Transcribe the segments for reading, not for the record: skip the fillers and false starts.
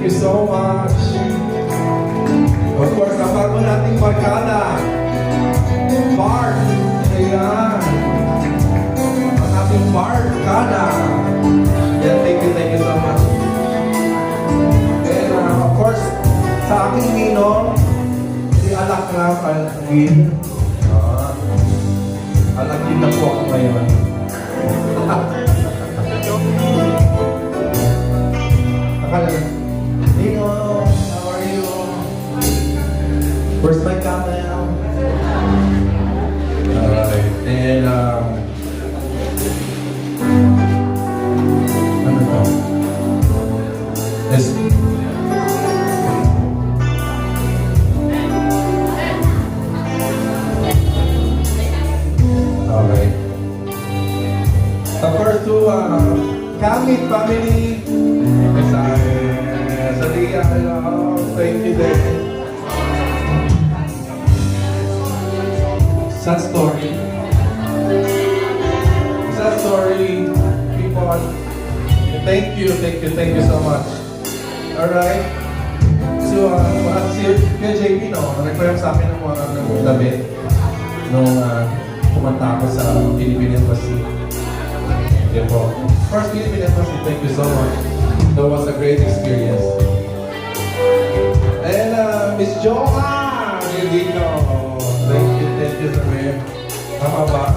Thank you so much. Of course, ang bago nating barkada, Mark. Ayan. Ang ating barkada. Yeah, thank you so much. And of course, sa aking ninong, si Alak na Alagin. Alagin na po ako ngayon. Ninong, how are you? Where's my camera? Alright, and ano to? This. Alright. Of course, to Kamit family, sa Lia, thank you din. Sad story. Sad story, people. Thank you so much. Alright. So, si JP, no, nag-prem sa akin ng mga damit nung kumanta ako sa Philippine Embassy. Yan po. First Philippine Embassy, thank you so much. That was a great experience. And Miss Joa, dito. Thank you so much. Tama ba?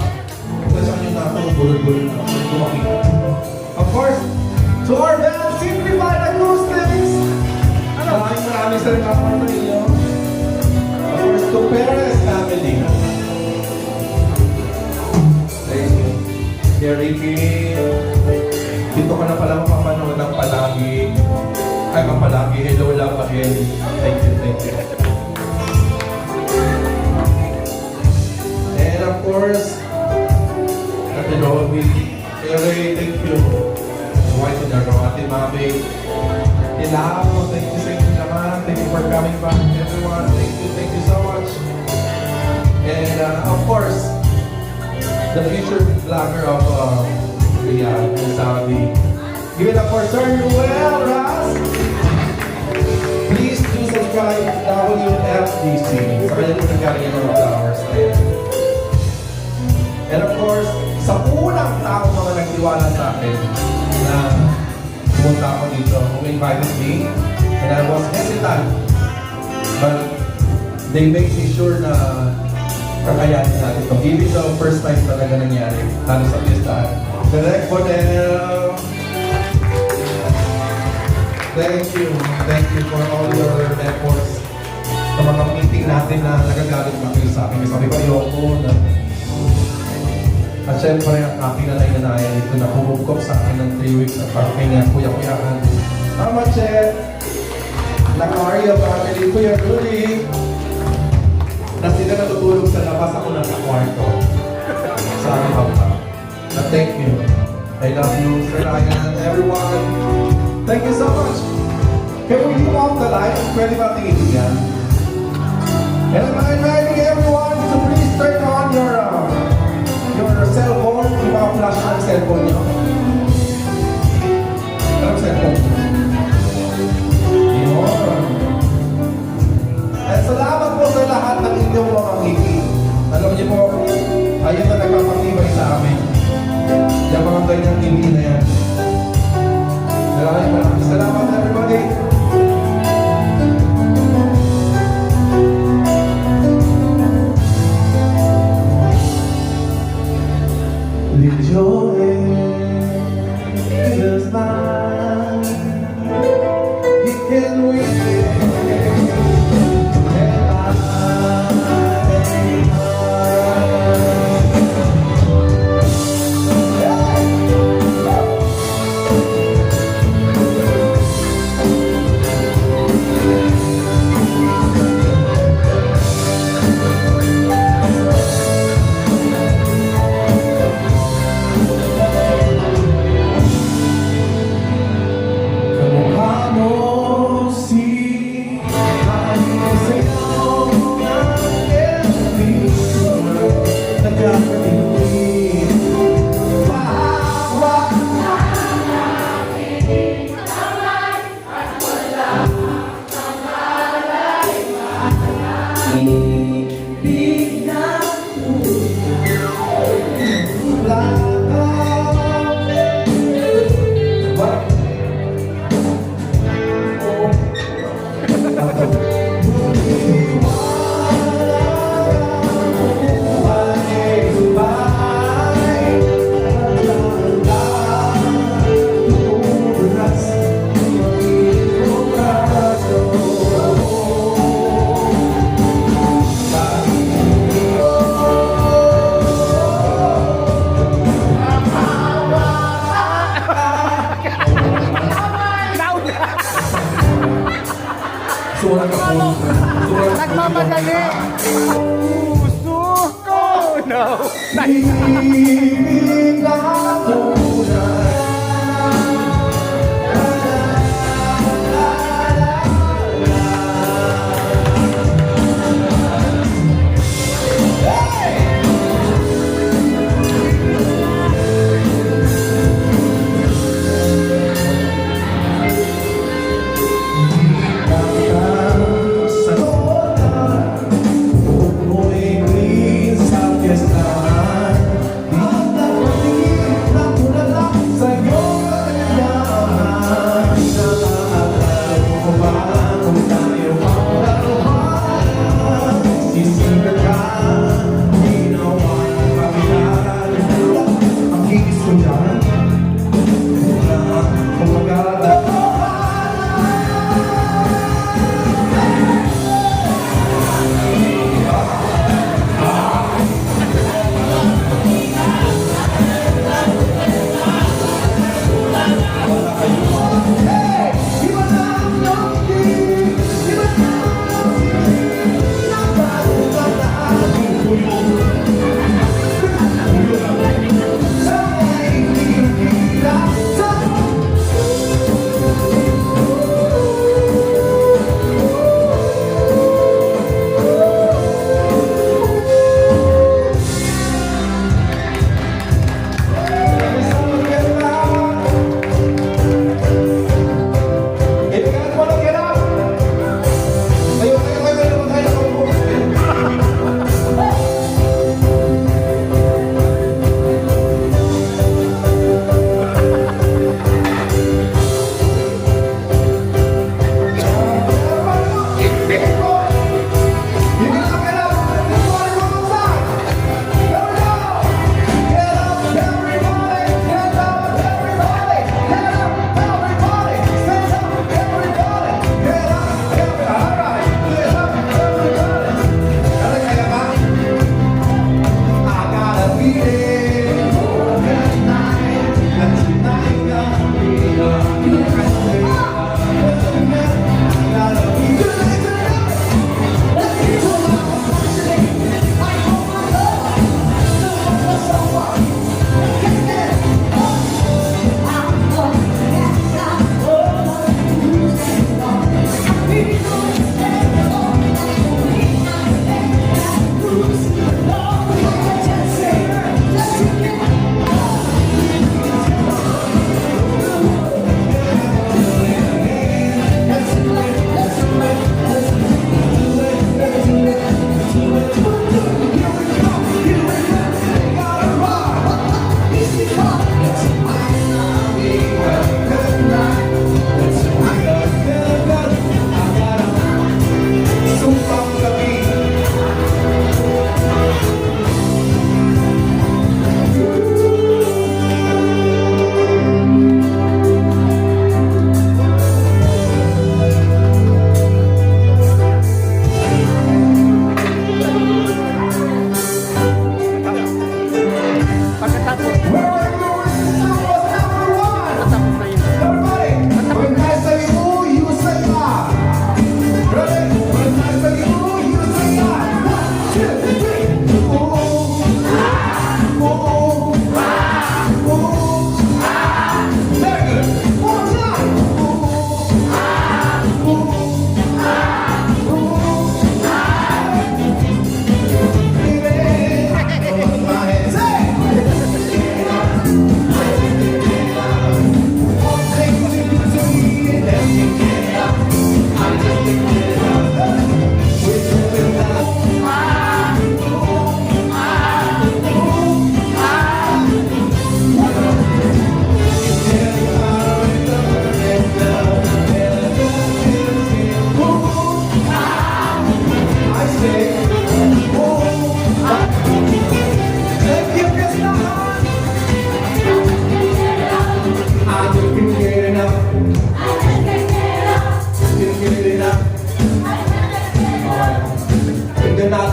Ito sa kanya na ako, bulol-bulol na ako. Kumakita. Of course, to our band, Simplified Acoustics. Maraming salamat sa inyo. Of course, to Perez family. Thank you. Dear Ricky, dito ka na pala mapapanood ng palagi. Ay, mapalagi. Hello, love again. Thank you. And of course, Ate Roby, thank you. White in the row, Ate Mami. Ilao, thank you sa inyo naman. Thank you for coming back, everyone. Thank you so much. And of course, the future vlogger of Riyadh and Saudi. Give it up for Sir Noel Ras. Please do subscribe WFDC. Sa kanya po nagkaroon ng mga flowers. And of course, sa unang tao mga nagtiwala sa akin na pumunta ako dito, who invited me, and I was hesitant. But they made me sure na kakayanin natin ito. Even though first time talaga nangyari, halos sa listahan. Direct Bodel! Thank you for all your efforts sa mga meeting natin na nagagalit na kayo sa akin. Sabi ko, ayoko na. At syempre, ang aking nanay-nanayan ito na humugkop sa akin ng 3 weeks at parking nga kuya-kuyaan. Mama Chet! Nakaria family, Kuya Rudy! Na sila natutulog sa labas, ako nasa kwarto. Sa aking bangka. Na thank you. I love you, Sir Ryan, everyone. Thank you so much. Can we move off the line? Pwede ba tingin yan? And I'm inviting everyone to please turn on your cell phone. Yung mga flash ng cellphone nyo. Anong cellphone? Yun. At salamat po sa lahat ng inyong mga ngiti. Alam niyo po, ayun na nagpapatibay sa amin. Yung mga ganyang ngiti na yan. Maraming salamat, everybody. Enjoy this night. Sumunod ka po. Nagmamadali. Puso ko. No. Ibig na tunay.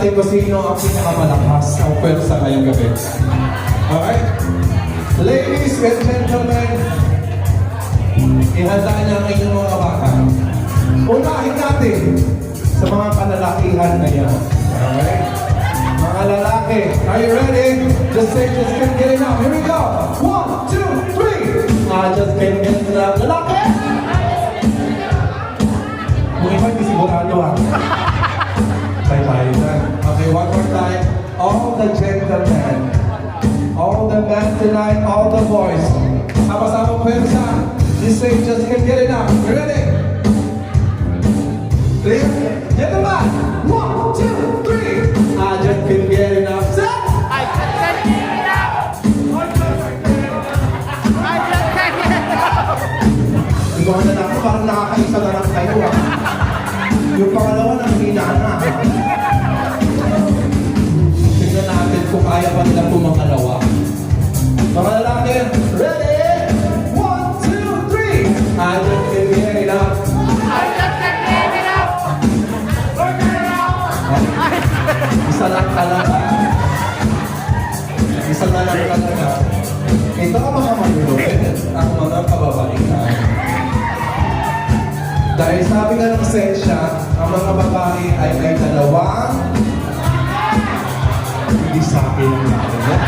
natin kung sino ang pinakamalakas ang pwersa ngayong gabi. Alright? Ladies and gentlemen, ihanda niya ang inyong mga bata. Unahin natin sa mga kalalakihan na yan. Okay? Mga lalaki, are you ready? Just say, just can't get enough. Here we go. 1, 2, 3. I just can't get enough. Lalaki! Kung iba, hindi sigurado ah. Tayo dyan. Okay, one more time. All the gentlemen, all the men tonight, all the boys. Sama-sama pwersa. Just say, just can't get enough. You ready? Clear? Gentlemen, 1, 2, 3. I just can't get enough. Say! I just can't get enough. I just can't get enough. Ikaw na lang, parang nakakaisa na lang kayo ah. Yung pangalawa nang hinana. Tingnan natin kung kaya pa nila pumangalawa. Mga lalaki, ready? 1, 2, 3. I just can't get enough. I just can't get enough. Isa lang talaga. Isa na lang talaga. Ito ang mga manulupit, ang mga kababaihan. Dahil sabi nga ng sensya, ang mga babae ay may dalawang hindi sa akin ang natin.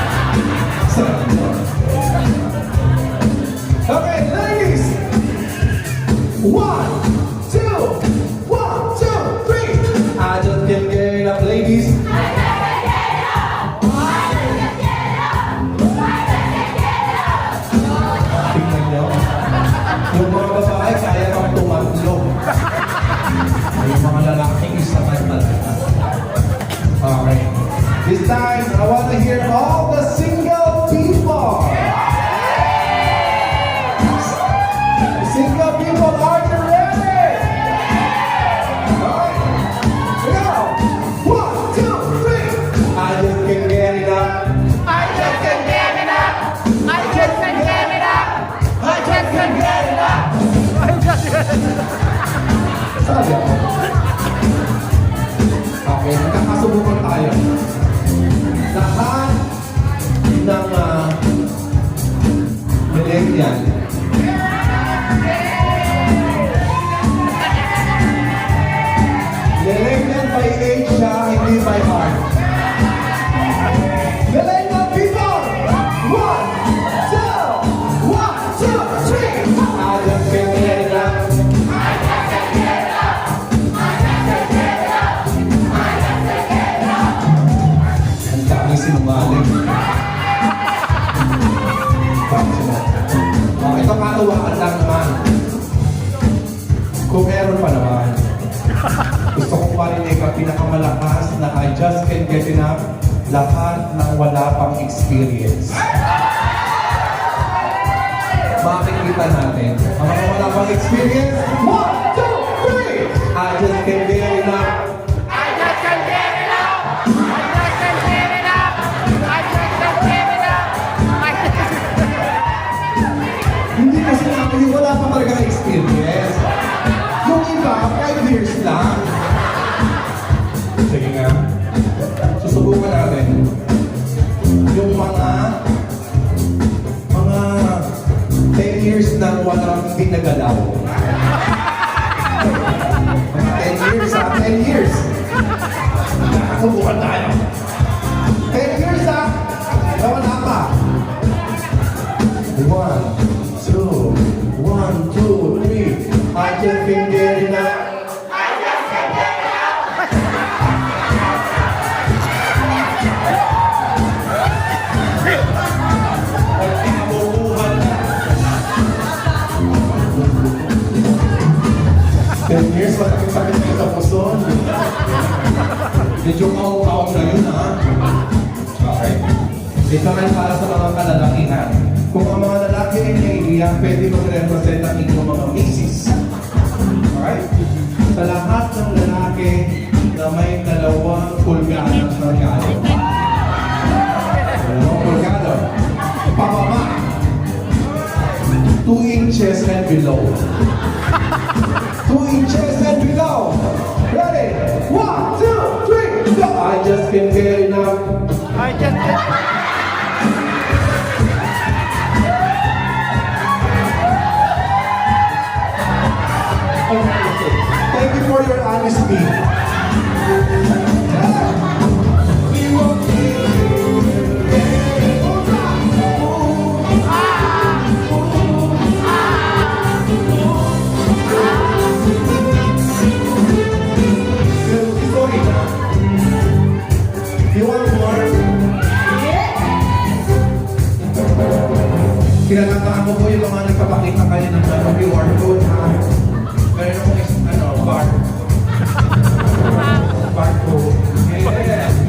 Sarap nyo. Okay, ladies! 1, 2, 1, 2, 3. I just can't get enough, ladies. Tingnan nyo. Yung mga babae, kaya kang tumatlog. Yung mga lalaki, isa pa talaga. Okay. This time, I want to hear all the single people. Single people, are you ready? Alright. Here we go. 1, 2, 3. I just can't get enough. I just can't get enough. I just can't get enough. I just can't get enough. I just can't get enough. Sabi ako. Okay, magkakasubukan tayo. Lahat ng millennial. Millennial by age siya, hindi by heart. Millennial people! 1, 2, 1, 2, 3. I just can't get enough. Ang dami sinungaling. Ito katuwaan lang naman. Kung meron pa naman. Gusto kong parinig ang pinakamalakas na I just can't get enough. Lahat ng wala pang experience. Makikita natin. Ang mga wala pang experience. 1, 2, 3. I just can't get enough. I just can't get enough. I just can't get enough. I just can't get enough. I just Hindi kasi namin yung wala pa talaga experience. Yung iba, 5 years lang. Sige nga. Susubukan natin. Yung mga 10 years nang walang pinagalaw. Mga 10 years ha, 10 years. Subukan tayo. 10 years ha, na wala pa. 1, 2, 1, 2, 3. I just can't get enough. Ay, pinabubuhan na. 10 years, sakit-sakit na sa puson. Medyo kaong-kaong na yun, ha? Okay. Ito ay para sa mga kalalakihan. Kung ang mga lalaki ay naiiyak, pwede mag-represent ang inyong mga misis. Alright? Sa lahat ng lalaki na may dalawang pulgada ng regalo. Dalawang pulgada. Pababa. 2 inches and below. 2 inches and below. Ready? 1, 2, 3, go! I just can't get enough. I just can't. Thank you for your honesty. Sorry na. You want more? Kinakataan ko po yung mga nagpapakita kayo ng QR code ha. Meron akong bar. Bar code. Yeah.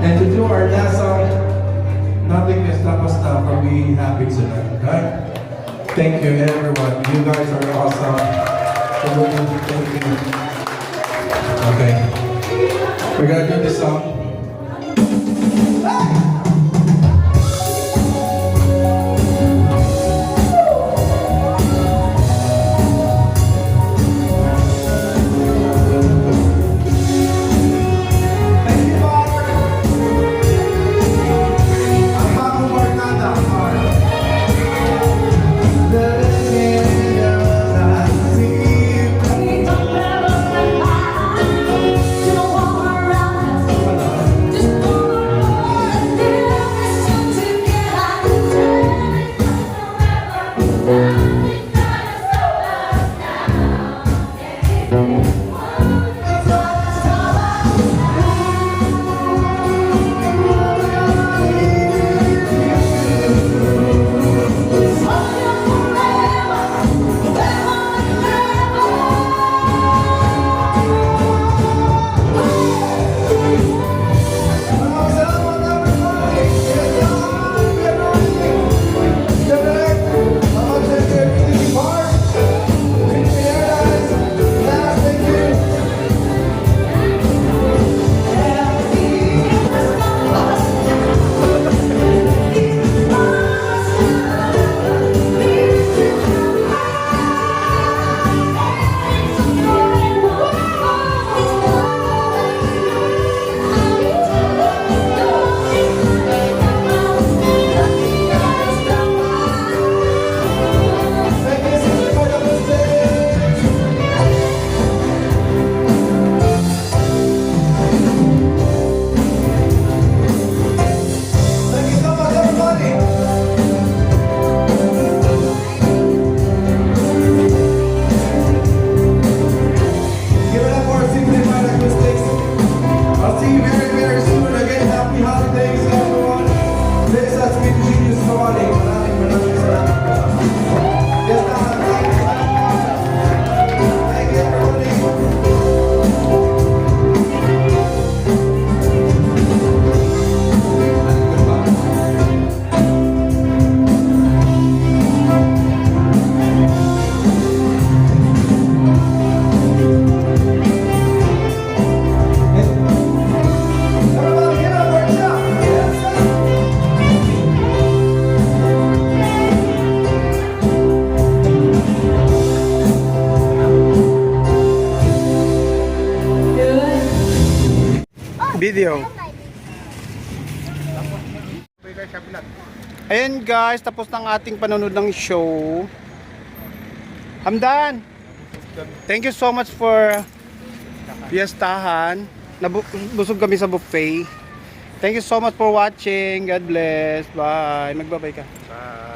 And to do our last song, nothing can stop us now from being happy tonight, right? Thank you everyone. You guys are awesome. Thank you. Okay. We're gonna do this song. I'll see you very, very soon. Again, happy holidays, everyone. This has been Genius Calling. Maraming salamat. Yes, thank you, everybody. Everybody get up right now. Yes, Video. Ayan guys, tapos ng ating panonood ng show. Hamdan, thank you so much for fiestahan. Busog kami sa buffet. Thank you so much for watching. God bless. Bye. Magbabay ka. Bye.